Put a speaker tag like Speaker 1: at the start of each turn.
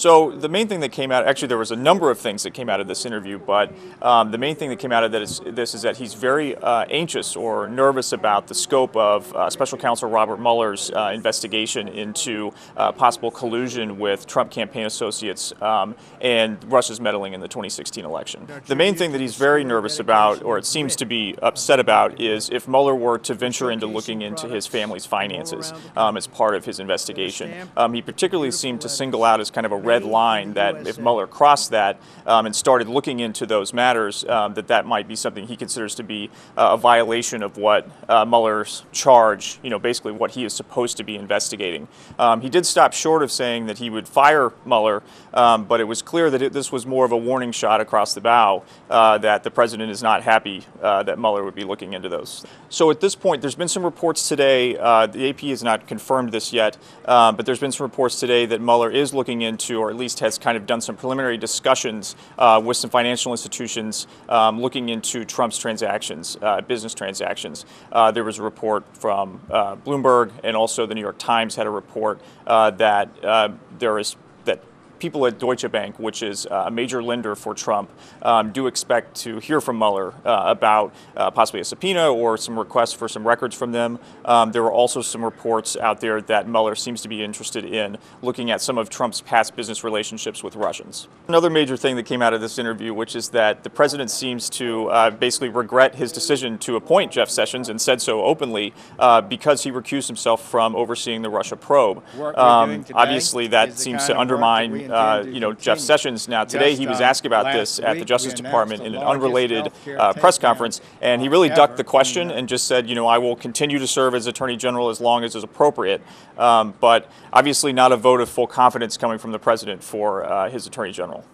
Speaker 1: So the main thing that came out, actually there was a number of things that came out of this interview, but the main thing that came out of this is that he's very anxious or nervous about the scope of Special Counsel Robert Mueller's investigation into possible collusion with Trump campaign associates and Russia's meddling in the 2016 election. The main thing that he's very nervous about, or it seems to be upset about, is if Mueller were to venture into looking into his family's finances as part of his investigation. He particularly seemed to single out as kind of a red line that if Mueller crossed that and started looking into those matters, that might be something he considers to be a violation of what Mueller's charge, basically what he is supposed to be investigating. He did stop short of saying that he would fire Mueller, but it was clear that this was more of a warning shot across the bow that the president is not happy that Mueller would be looking into those. So at this point, there's been some reports today, the AP has not confirmed this yet, but there's been some reports today that Mueller is looking into, or at least has kind of done some preliminary discussions with some financial institutions looking into Trump's transactions, business transactions. There was a report from Bloomberg, and also the New York Times had a report that people at Deutsche Bank, which is a major lender for Trump, do expect to hear from Mueller about possibly a subpoena or some requests for some records from them. There were also some reports out there that Mueller seems to be interested in looking at some of Trump's past business relationships with Russians. Another major thing that came out of this interview, which is that the president seems to basically regret his decision to appoint Jeff Sessions, and said so openly, because he recused himself from overseeing the Russia probe. Obviously, that seems to undermine Jeff Sessions. Now, today he was asked about this at the Justice Department in an unrelated press conference, and he really ducked the question and just said, I will continue to serve as Attorney General as long as is appropriate, but obviously not a vote of full confidence coming from the president for his Attorney General.